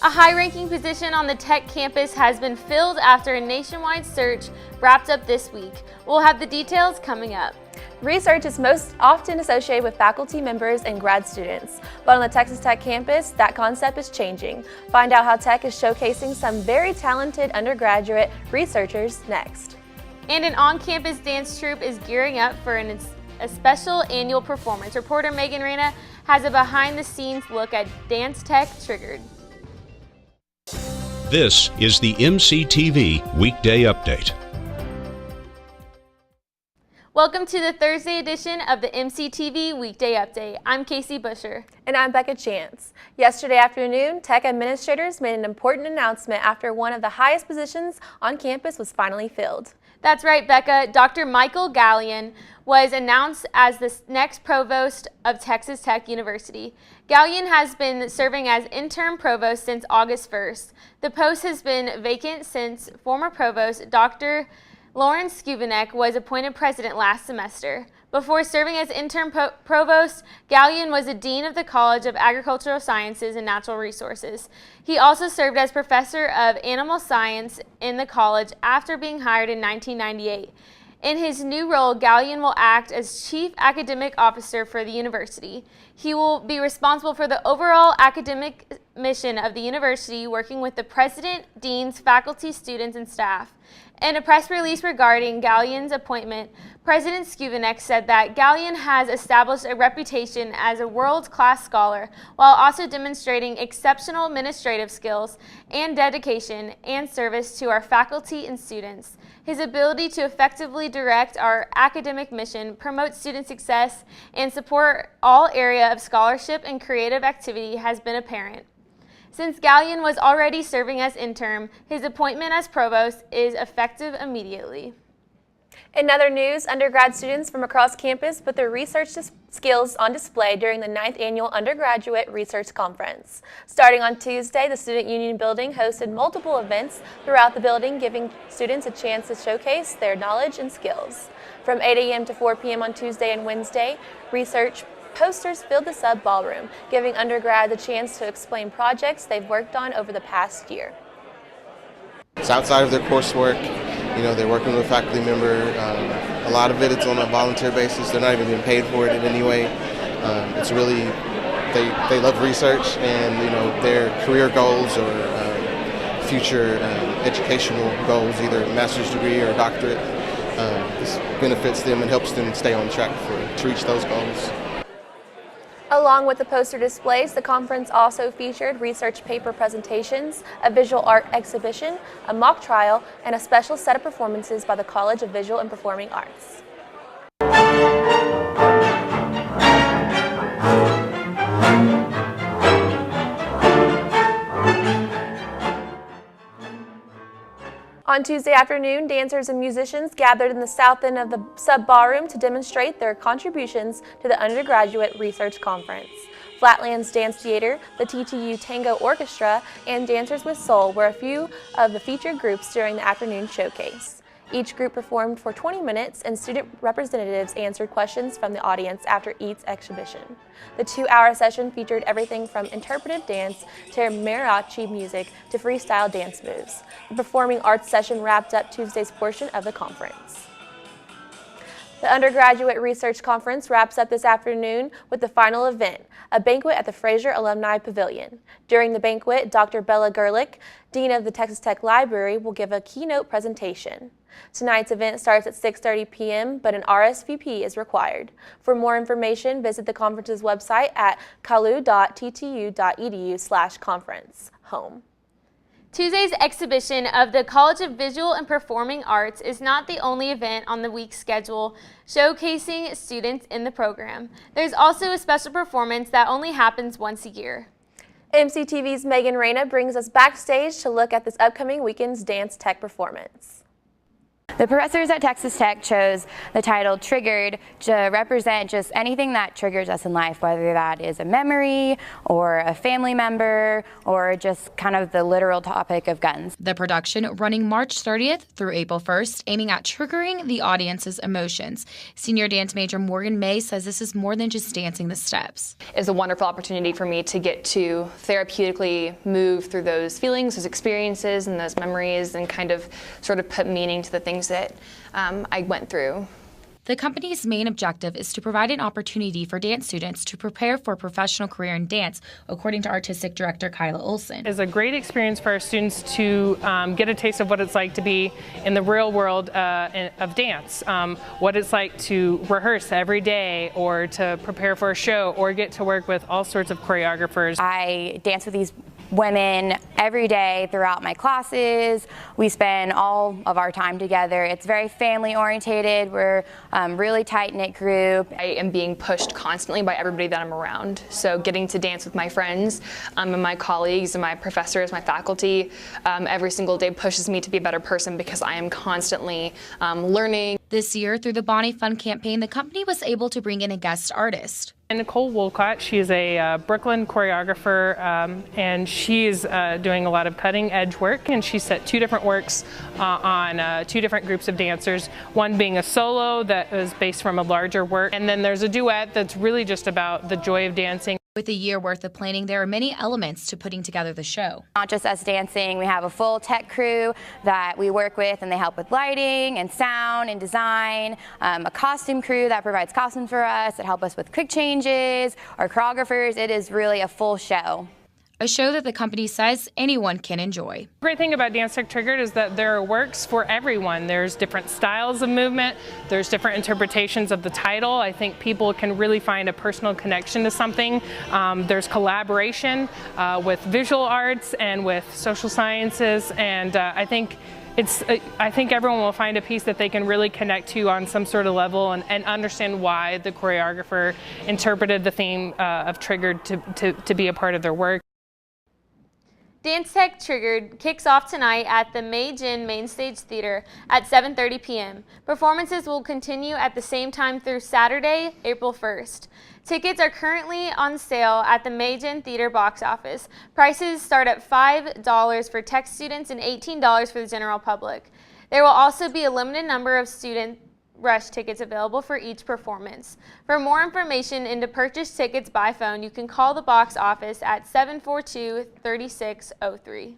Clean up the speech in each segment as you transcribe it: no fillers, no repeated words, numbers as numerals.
A high-ranking position on the tech campus has been filled after a nationwide search wrapped up this week. We'll have the details coming up. Research is most often associated with faculty members and grad students, but on the Texas Tech campus, that concept is changing. Find out how Tech is showcasing some very talented undergraduate researchers next. And an on-campus dance troupe is gearing up for a special annual performance. Reporter Megan Reyna has a behind-the-scenes look at Dance Tech Triggered. This is the MCTV Weekday Update. Welcome to the Thursday edition of the MCTV Weekday Update. I'm Casey Buscher. And I'm Becca Chance. Yesterday afternoon, Tech administrators made an important announcement after one of the highest positions on campus was finally filled. That's right, Becca. Dr. Michael Gallion was announced as the next provost of Texas Tech University. Gallion has been serving as interim provost since August 1st. The post has been vacant since former provost Dr. Lawrence Skubanek was appointed president last semester. Before serving as interim provost, Gallion was a dean of the College of Agricultural Sciences and Natural Resources. He also served as professor of animal science in the college after being hired in 1998. In his new role, Gallion will act as chief academic officer for the university. He will be responsible for the overall academic mission of the university, working with the president, deans, faculty, students, and staff. In a press release regarding Gallion's appointment, President Skubanek said that Gallion has established a reputation as a world-class scholar while also demonstrating exceptional administrative skills and dedication and service to our faculty and students. His ability to effectively direct our academic mission, promote student success, and support all areas of scholarship and creative activity has been apparent. Since Gallion was already serving as interim, his appointment as provost is effective immediately. In other news, undergrad students from across campus put their research skills on display during the 9th Annual Undergraduate Research Conference. Starting on Tuesday, the Student Union Building hosted multiple events throughout the building, giving students a chance to showcase their knowledge and skills. From 8 a.m. to 4 p.m. on Tuesday and Wednesday, research posters filled the sub ballroom, giving undergrad the chance to explain projects they've worked on over the past year. It's outside of their coursework. You know, they're working with a faculty member. A lot of it's on a volunteer basis. They're not even being paid for it in any way. It's really, they love research, and you know, their career goals or future educational goals, either a master's degree or a doctorate, this benefits them and helps them stay on track to reach those goals. Along with the poster displays, the conference also featured research paper presentations, a visual art exhibition, a mock trial, and a special set of performances by the College of Visual and Performing Arts. On Tuesday afternoon, dancers and musicians gathered in the south end of the sub-ballroom to demonstrate their contributions to the Undergraduate Research Conference. Flatlands Dance Theater, the TTU Tango Orchestra, and Dancers with Soul were a few of the featured groups during the afternoon showcase. Each group performed for 20 minutes, and student representatives answered questions from the audience after each exhibition. The 2-hour session featured everything from interpretive dance to mariachi music to freestyle dance moves. The performing arts session wrapped up Tuesday's portion of the conference. The Undergraduate Research Conference wraps up this afternoon with the final event, a banquet at the Fraser Alumni Pavilion. During the banquet, Dr. Bella Gerlich, Dean of the Texas Tech Library, will give a keynote presentation. Tonight's event starts at 6:30 p.m., but an RSVP is required. For more information, visit the conference's website at kalu.ttu.edu/conference home. Tuesday's exhibition of the College of Visual and Performing Arts is not the only event on the week's schedule showcasing students in the program. There's also a special performance that only happens once a year. MCTV's Megan Reyna brings us backstage to look at this upcoming weekend's Dance Tech performance. The professors at Texas Tech chose the title Triggered to represent just anything that triggers us in life, whether that is a memory or a family member or just kind of the literal topic of guns. The production running March 30th through April 1st, aiming at triggering the audience's emotions. Senior dance major Morgan May says this is more than just dancing the steps. It's a wonderful opportunity for me to get to therapeutically move through those feelings, those experiences, and those memories, and kind of sort of put meaning to the things that I went through. The company's main objective is to provide an opportunity for dance students to prepare for a professional career in dance, according to artistic director Kyla Olson. It's a great experience for our students to get a taste of what it's like to be in the real world of dance, what it's like to rehearse every day or to prepare for a show or get to work with all sorts of choreographers. I dance with these women every day throughout my classes. We spend all of our time together. It's very family orientated. We're really tight-knit group. I am being pushed constantly by everybody that I'm around. So getting to dance with my friends and my colleagues and my professors, my faculty, every single day pushes me to be a better person because I am constantly learning. This year, through the Bonnie Fund campaign, the company was able to bring in a guest artist. Nicole Wolcott, she is a Brooklyn choreographer, and she is doing a lot of cutting edge work, and she set 2 different works on 2 different groups of dancers, one being a solo that was based from a larger work, and then there's a duet that's really just about the joy of dancing. With a year worth of planning, there are many elements to putting together the show. Not just us dancing, we have a full tech crew that we work with, and they help with lighting and sound and design, a costume crew that provides costumes for us, that help us with quick changes, our choreographers. It is really a full show. A show that the company says anyone can enjoy. The great thing about Dance Tech Triggered is that there are works for everyone. There's different styles of movement, there's different interpretations of the title. I think people can really find a personal connection to something. There's collaboration with visual arts and with social sciences, and I think everyone will find a piece that they can really connect to on some sort of level and understand why the choreographer interpreted the theme of Triggered to be a part of their work. Dance Tech Triggered kicks off tonight at the May Gin Main Stage Theater at 7:30 p.m. Performances will continue at the same time through Saturday, April 1st. Tickets are currently on sale at the May Gin Theater box office. Prices start at $5 for tech students and $18 for the general public. There will also be a limited number of student rush tickets available for each performance. For more information and to purchase tickets by phone, you can call the box office at 742-3603.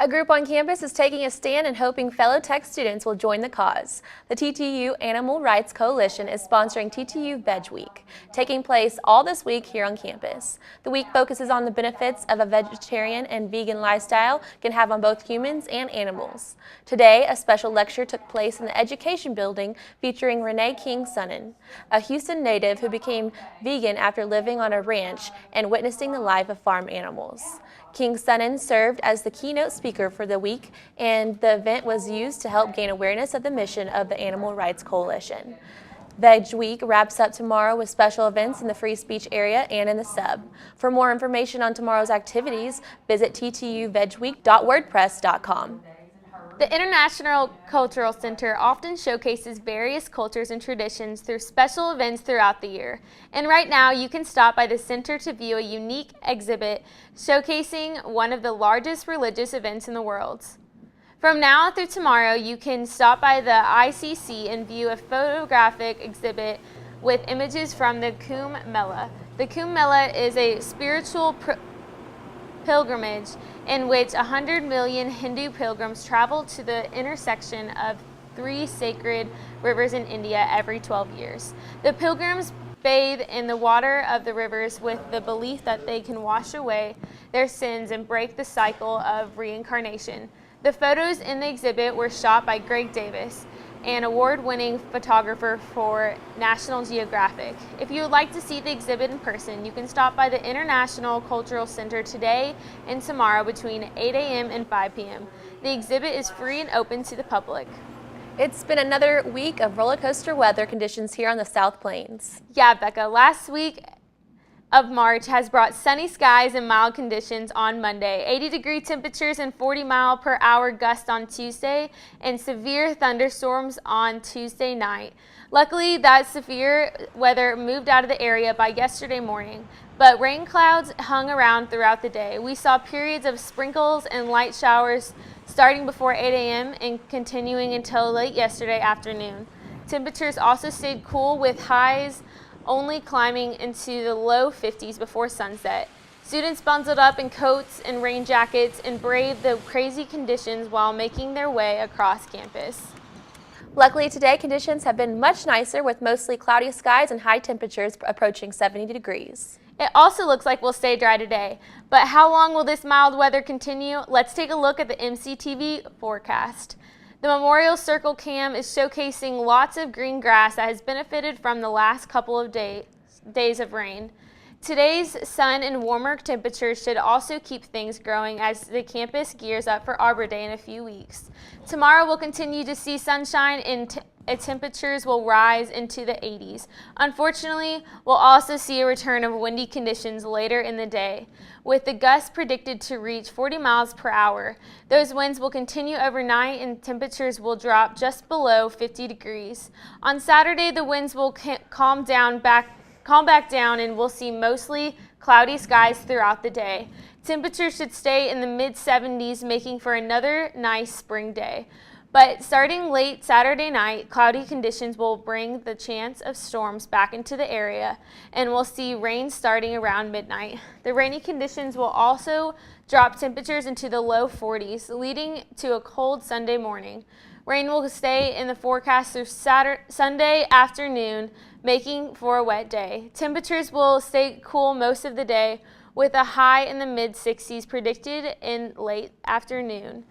A group on campus is taking a stand and hoping fellow tech students will join the cause. The TTU Animal Rights Coalition is sponsoring TTU Veg Week, taking place all this week here on campus. The week focuses on the benefits of a vegetarian and vegan lifestyle can have on both humans and animals. Today, a special lecture took place in the Education Building featuring Renee King-Sunnan, a Houston native who became vegan after living on a ranch and witnessing the life of farm animals. King-Sunnan served as the keynote speaker for the week, and the event was used to help gain awareness of the mission of the Animal Rights Coalition. Veg Week wraps up tomorrow with special events in the free speech area and in the sub. For more information on tomorrow's activities, visit ttuvegweek.wordpress.com. The International Cultural Center often showcases various cultures and traditions through special events throughout the year. And right now, you can stop by the center to view a unique exhibit showcasing one of the largest religious events in the world. From now through tomorrow, you can stop by the ICC and view a photographic exhibit with images from the Kumbh Mela. The Kumbh Mela is a spiritual pilgrimage in which 100 million Hindu pilgrims travel to the intersection of 3 sacred rivers in India every 12 years. The pilgrims bathe in the water of the rivers with the belief that they can wash away their sins and break the cycle of reincarnation. The photos in the exhibit were shot by Greg Davis, an award-winning photographer for National Geographic. If you would like to see the exhibit in person, you can stop by the International Cultural Center today and tomorrow between 8 a.m. and 5 p.m. The exhibit is free and open to the public. It's been another week of roller coaster weather conditions here on the South Plains. Yeah, Becca, last week of March has brought sunny skies and mild conditions on Monday, 80-degree temperatures and 40-mile-per-hour gusts on Tuesday, and severe thunderstorms on Tuesday night. Luckily, that severe weather moved out of the area by yesterday morning, but rain clouds hung around throughout the day. We saw periods of sprinkles and light showers starting before 8 a.m. and continuing until late yesterday afternoon. Temperatures also stayed cool, with highs only climbing into the low 50s before sunset. Students bundled up in coats and rain jackets and braved the crazy conditions while making their way across campus. Luckily today, conditions have been much nicer, with mostly cloudy skies and high temperatures approaching 70 degrees. It also looks like we'll stay dry today. But how long will this mild weather continue? Let's take a look at the MCTV forecast. The Memorial Circle Cam is showcasing lots of green grass that has benefited from the last couple of days of rain. Today's sun and warmer temperatures should also keep things growing as the campus gears up for Arbor Day in a few weeks. Tomorrow we'll continue to see sunshine and temperatures will rise into the 80s. Unfortunately, we'll also see a return of windy conditions later in the day, with the gusts predicted to reach 40 miles per hour. Those winds will continue overnight and temperatures will drop just below 50 degrees. On Saturday, the winds will calm back down and we'll see mostly cloudy skies throughout the day. Temperatures should stay in the mid-70s, making for another nice spring day. But starting late Saturday night, cloudy conditions will bring the chance of storms back into the area, and we'll see rain starting around midnight. The rainy conditions will also drop temperatures into the low 40s, leading to a cold Sunday morning. Rain will stay in the forecast through Sunday afternoon, making for a wet day. Temperatures will stay cool most of the day, with a high in the mid-60s predicted in late afternoon.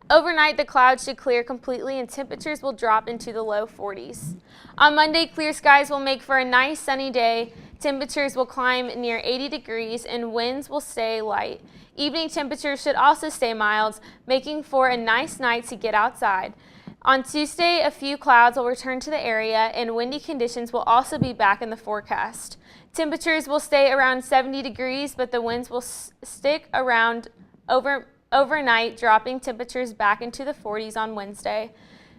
Overnight, the clouds should clear completely and temperatures will drop into the low 40s. On Monday, clear skies will make for a nice sunny day. Temperatures will climb near 80 degrees and winds will stay light. Evening temperatures should also stay mild, making for a nice night to get outside. On Tuesday, a few clouds will return to the area and windy conditions will also be back in the forecast. Temperatures will stay around 70 degrees, but the winds will stick around overnight, dropping temperatures back into the 40s on Wednesday.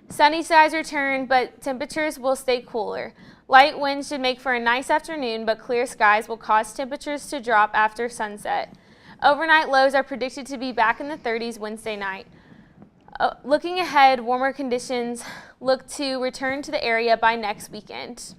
Sunny skies return, but temperatures will stay cooler. Light winds should make for a nice afternoon, but clear skies will cause temperatures to drop after sunset. Overnight lows are predicted to be back in the 30s Wednesday night. Looking ahead, warmer conditions look to return to the area by next weekend.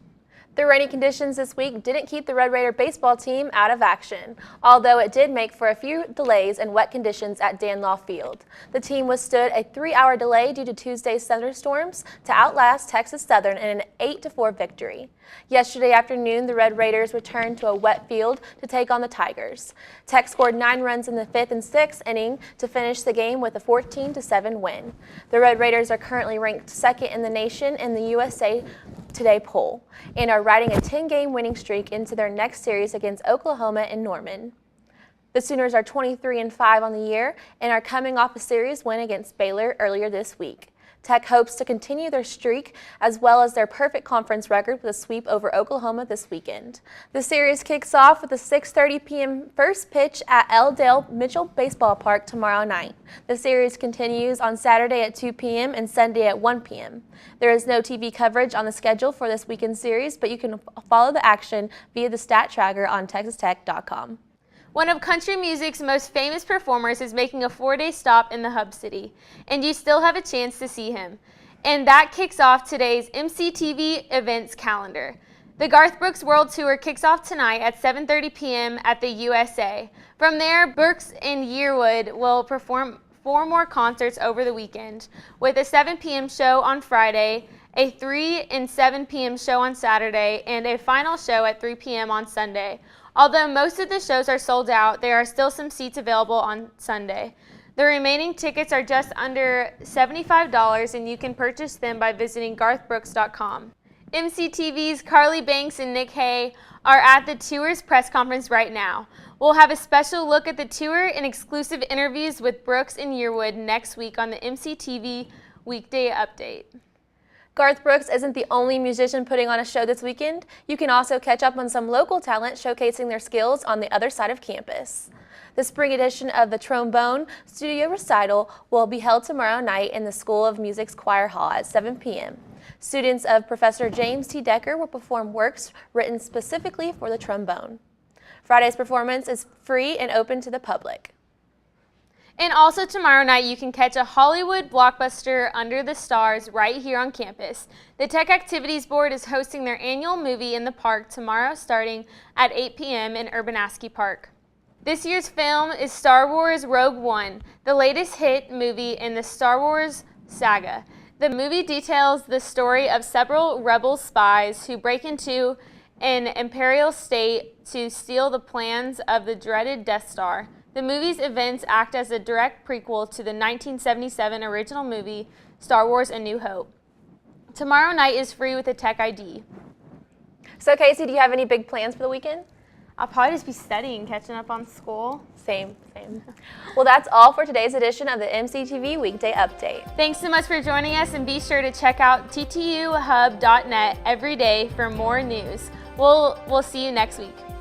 The rainy conditions this week didn't keep the Red Raider baseball team out of action, although it did make for a few delays and wet conditions at Danlaw Field. The team withstood a 3-hour delay due to Tuesday's thunderstorms to outlast Texas Southern in an 8-4 victory. Yesterday afternoon, the Red Raiders returned to a wet field to take on the Tigers. Tech scored 9 runs in the 5th and 6th inning to finish the game with a 14-7 win. The Red Raiders are currently ranked 2nd in the nation in the USA Today poll and are riding a 10-game winning streak into their next series against Oklahoma in Norman. The Sooners are 23-5 on the year and are coming off a series win against Baylor earlier this week. Tech hopes to continue their streak as well as their perfect conference record with a sweep over Oklahoma this weekend. The series kicks off with a 6:30 p.m. first pitch at L. Dale Mitchell Baseball Park tomorrow night. The series continues on Saturday at 2 p.m. and Sunday at 1 p.m. There is no TV coverage on the schedule for this weekend series, but you can follow the action via the stat tracker on texastech.com. One of country music's most famous performers is making a 4-day stop in the Hub City, and you still have a chance to see him. And that kicks off today's MCTV events calendar. The Garth Brooks World Tour kicks off tonight at 7:30 p.m. at the USA. From there, Brooks and Yearwood will perform 4 more concerts over the weekend, with a 7 p.m. show on Friday, a 3 and 7 p.m. show on Saturday, and a final show at 3 p.m. on Sunday. Although most of the shows are sold out, there are still some seats available on Sunday. The remaining tickets are just under $75 and you can purchase them by visiting garthbrooks.com. MCTV's Carly Banks and Nick Hay are at the tour's press conference right now. We'll have a special look at the tour and exclusive interviews with Brooks and Yearwood next week on the MCTV Weekday Update. Garth Brooks isn't the only musician putting on a show this weekend. You can also catch up on some local talent showcasing their skills on the other side of campus. The spring edition of the Trombone Studio Recital will be held tomorrow night in the School of Music's Choir Hall at 7 p.m. Students of Professor James T. Decker will perform works written specifically for the trombone. Friday's performance is free and open to the public. And also tomorrow night, you can catch a Hollywood blockbuster, Under the Stars, right here on campus. The Tech Activities Board is hosting their annual movie in the park tomorrow starting at 8 p.m. in Urbanasky Park. This year's film is Star Wars Rogue One, the latest hit movie in the Star Wars saga. The movie details the story of several rebel spies who break into an Imperial state to steal the plans of the dreaded Death Star. The movie's events act as a direct prequel to the 1977 original movie, Star Wars A New Hope. Tomorrow night is free with a Tech ID. So Casey, do you have any big plans for the weekend? I'll probably just be studying, catching up on school. Same. Well, that's all for today's edition of the MCTV Weekday Update. Thanks so much for joining us, and be sure to check out ttuhub.net every day for more news. We'll see you next week.